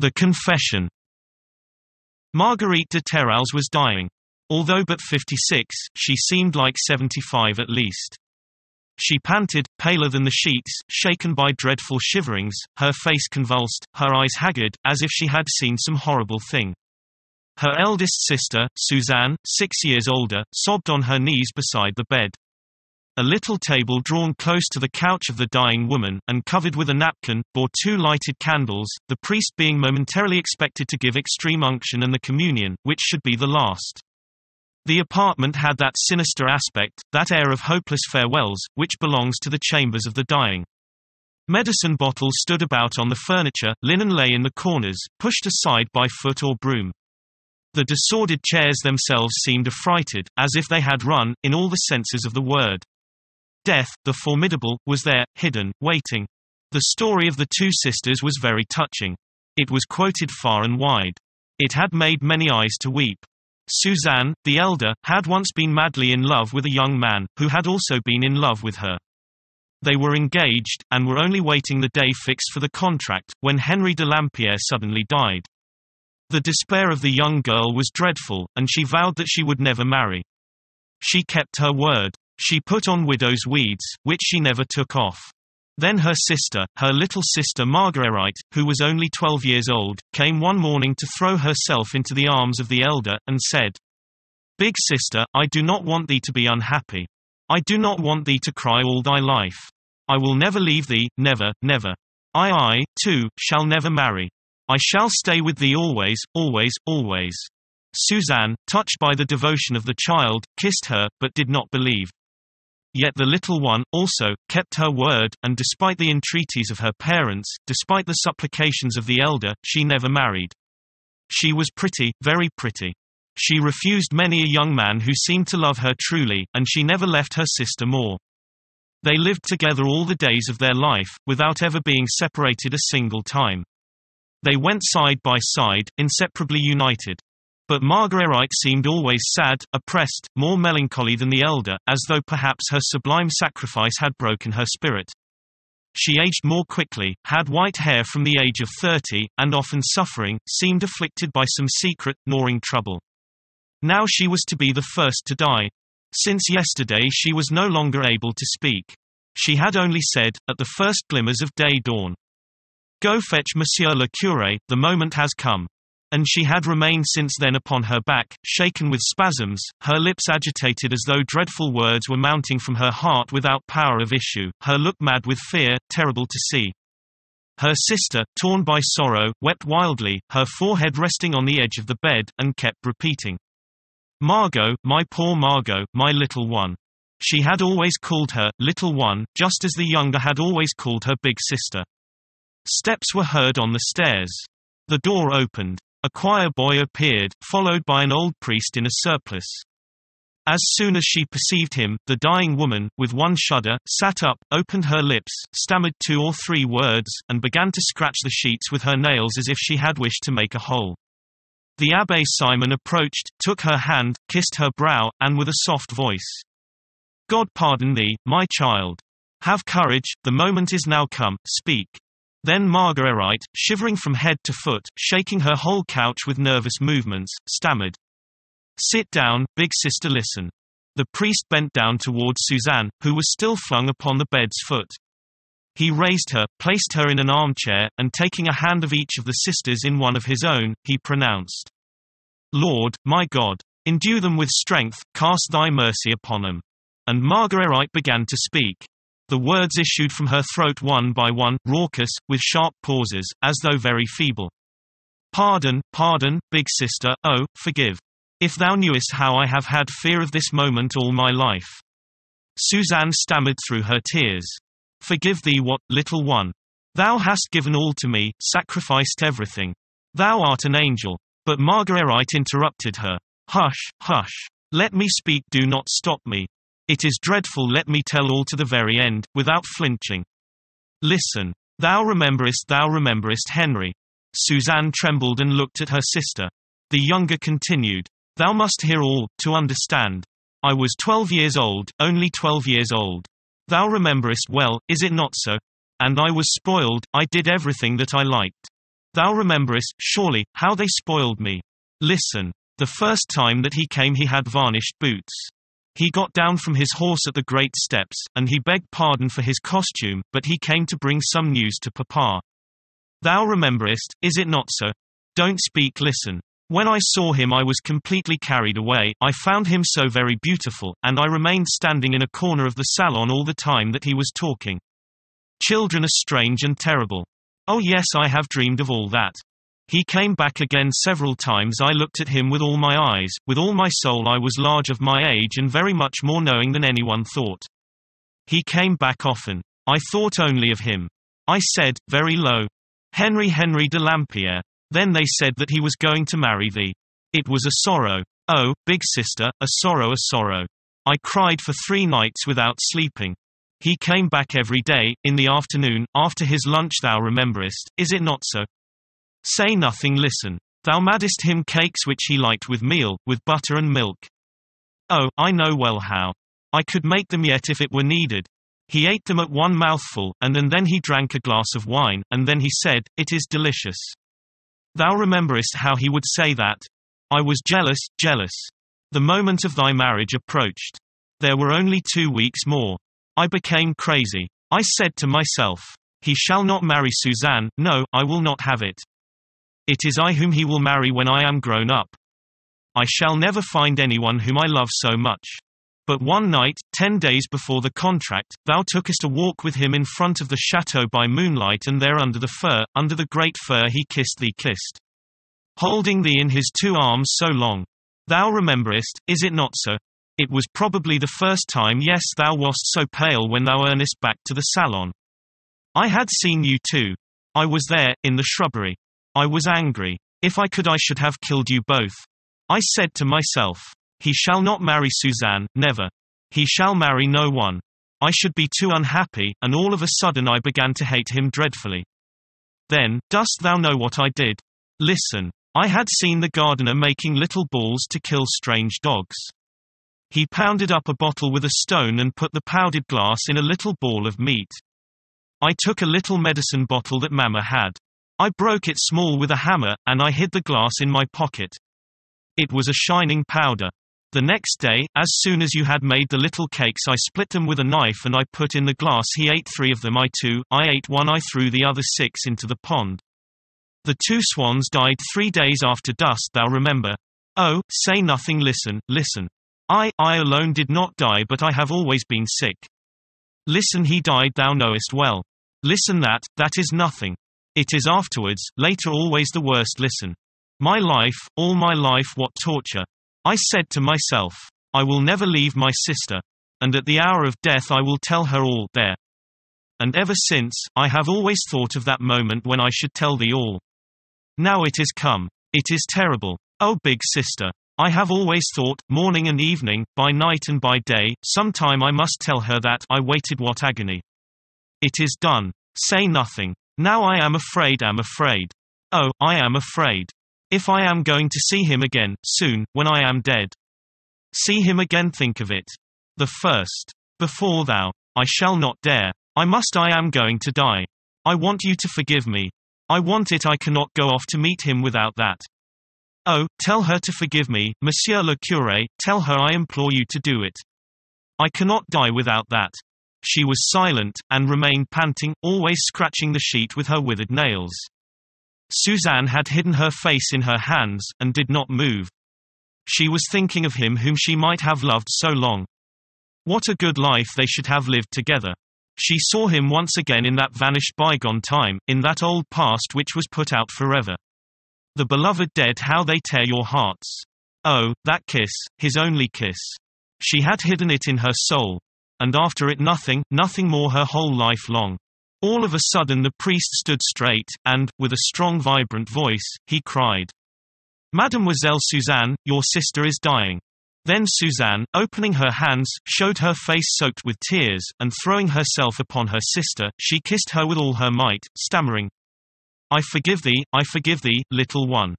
The confession. Marguerite de Terrals was dying. Although but 56, she seemed like 75 at least. She panted, paler than the sheets, shaken by dreadful shiverings, her face convulsed, her eyes haggard, as if she had seen some horrible thing. Her eldest sister, Suzanne, 6 years older, sobbed on her knees beside the bed. A little table drawn close to the couch of the dying woman, and covered with a napkin, bore 2 lighted candles, the priest being momentarily expected to give extreme unction and the communion, which should be the last. The apartment had that sinister aspect, that air of hopeless farewells, which belongs to the chambers of the dying. Medicine bottles stood about on the furniture, linen lay in the corners, pushed aside by foot or broom. The disordered chairs themselves seemed affrighted, as if they had run, in all the senses of the word. Death, the formidable, was there, hidden, waiting. The story of the 2 sisters was very touching. It was quoted far and wide. It had made many eyes to weep. Suzanne, the elder, had once been madly in love with a young man, who had also been in love with her. They were engaged, and were only waiting the day fixed for the contract, when Henri de Lampierre suddenly died. The despair of the young girl was dreadful, and she vowed that she would never marry. She kept her word. She put on widow's weeds, which she never took off. Then her sister, her little sister Marguerite, who was only 12 years old, came one morning to throw herself into the arms of the elder, and said, "Big sister, I do not want thee to be unhappy. I do not want thee to cry all thy life. I will never leave thee, never, never. I, too, shall never marry. I shall stay with thee always, always, always." Suzanne, touched by the devotion of the child, kissed her, but did not believe. Yet the little one, also, kept her word, and despite the entreaties of her parents, despite the supplications of the elder, she never married. She was pretty, very pretty. She refused many a young man who seemed to love her truly, and she never left her sister more. They lived together all the days of their life, without ever being separated a single time. They went side by side, inseparably united. But Marguerite seemed always sad, oppressed, more melancholy than the elder, as though perhaps her sublime sacrifice had broken her spirit. She aged more quickly, had white hair from the age of 30, and often suffering, seemed afflicted by some secret, gnawing trouble. Now she was to be the first to die. Since yesterday she was no longer able to speak. She had only said, at the first glimmers of day dawn, "Go fetch Monsieur le Curé, the moment has come." And she had remained since then upon her back, shaken with spasms, her lips agitated as though dreadful words were mounting from her heart without power of issue, her look mad with fear, terrible to see. Her sister, torn by sorrow, wept wildly, her forehead resting on the edge of the bed, and kept repeating, "Margot, my poor Margot, my little one." She had always called her, little one, just as the younger had always called her big sister. Steps were heard on the stairs. The door opened. A choir boy appeared, followed by an old priest in a surplice. As soon as she perceived him, the dying woman, with one shudder, sat up, opened her lips, stammered 2 or 3 words, and began to scratch the sheets with her nails as if she had wished to make a hole. The Abbé Simon approached, took her hand, kissed her brow, and with a soft voice, "God pardon thee, my child. Have courage, the moment is now come, speak." Then Marguerite, shivering from head to foot, shaking her whole couch with nervous movements, stammered, "Sit down, big sister, listen." The priest bent down towards Suzanne, who was still flung upon the bed's foot. He raised her, placed her in an armchair, and taking a hand of each of the sisters in one of his own, he pronounced, "Lord, my God, endue them with strength, cast thy mercy upon them." And Marguerite began to speak. The words issued from her throat one by one, raucous, with sharp pauses, as though very feeble. "Pardon, pardon, big sister, oh, forgive. If thou knewest how I have had fear of this moment all my life." Suzanne stammered through her tears. "Forgive thee what, little one? Thou hast given all to me, sacrificed everything. Thou art an angel." But Marguerite interrupted her. "Hush, hush. Let me speak, do not stop me. It is dreadful, let me tell all to the very end, without flinching. Listen. Thou rememberest Henri." Suzanne trembled and looked at her sister. The younger continued, "Thou must hear all, to understand. I was 12 years old, only 12 years old. Thou rememberest well, is it not so? And I was spoiled, I did everything that I liked. Thou rememberest, surely, how they spoiled me. Listen. The first time that he came he had varnished boots. He got down from his horse at the great steps, and he begged pardon for his costume, but he came to bring some news to Papa. Thou rememberest, is it not so? Don't speak, listen. When I saw him I was completely carried away, I found him so very beautiful, and I remained standing in a corner of the salon all the time that he was talking. Children are strange and terrible. Oh yes, I have dreamed of all that. He came back again several times. I looked at him with all my eyes, with all my soul. I was large of my age and very much more knowing than anyone thought. He came back often. I thought only of him. I said, very low, Henri de Lampierre. Then they said that he was going to marry thee. It was a sorrow. Oh, big sister, a sorrow, a sorrow. I cried for 3 nights without sleeping. He came back every day, in the afternoon, after his lunch. Thou rememberest, is it not so? Say nothing, listen. Thou madest him cakes which he liked with meal, with butter and milk. Oh, I know well how. I could make them yet if it were needed. He ate them at one mouthful, and then he drank a glass of wine, and then he said, it is delicious. Thou rememberest how he would say that? I was jealous, jealous. The moment of thy marriage approached. There were only 2 weeks more. I became crazy. I said to myself, he shall not marry Suzanne, no, I will not have it. It is I whom he will marry when I am grown up. I shall never find anyone whom I love so much. But one night, 10 days before the contract, thou tookest a walk with him in front of the chateau by moonlight, and there under the great fir he kissed, holding thee in his 2 arms so long. Thou rememberest, is it not so? It was probably the first time, yes, thou wast so pale when thou earnest back to the salon. I had seen you too. I was there, in the shrubbery. I was angry. If I could I should have killed you both. I said to myself, he shall not marry Suzanne, never. He shall marry no one. I should be too unhappy, and all of a sudden I began to hate him dreadfully. Then, dost thou know what I did? Listen. I had seen the gardener making little balls to kill strange dogs. He pounded up a bottle with a stone and put the powdered glass in a little ball of meat. I took a little medicine bottle that Mama had. I broke it small with a hammer, and I hid the glass in my pocket. It was a shining powder. The next day, as soon as you had made the little cakes, I split them with a knife and I put in the glass. He ate 3 of them. I ate 1. I threw the other 6 into the pond. The 2 swans died 3 days after dusk. Thou remember? Oh, say nothing, listen, listen. I alone did not die, but I have always been sick. Listen, he died, thou knowest well. Listen, that is nothing. It is afterwards, later, always the worst. Listen. My life, all my life, what torture. I said to myself, I will never leave my sister. And at the hour of death I will tell her all, there. And ever since, I have always thought of that moment when I should tell thee all. Now it is come. It is terrible. Oh, big sister. I have always thought, morning and evening, by night and by day, sometime I must tell her that. I waited, what agony. It is done. Say nothing. Now I am afraid, Oh, I am afraid. If I am going to see him again, soon, when I am dead. See him again, think of it. The first. Before thou. I shall not dare. I am going to die. I want you to forgive me. I want it. I cannot go off to meet him without that. Oh, tell her to forgive me, Monsieur le Curé, tell her I implore you to do it. I cannot die without that. She was silent, and remained panting, always scratching the sheet with her withered nails. Suzanne had hidden her face in her hands, and did not move. She was thinking of him whom she might have loved so long. What a good life they should have lived together. She saw him once again in that vanished bygone time, in that old past which was put out forever. The beloved dead, how they tear your hearts. Oh, that kiss, his only kiss. She had hidden it in her soul. And after it nothing more her whole life long. All of a sudden the priest stood straight, and, with a strong vibrant voice, he cried, Mademoiselle Suzanne, your sister is dying. Then Suzanne, opening her hands, showed her face soaked with tears, and throwing herself upon her sister, she kissed her with all her might, stammering, I forgive thee, little one.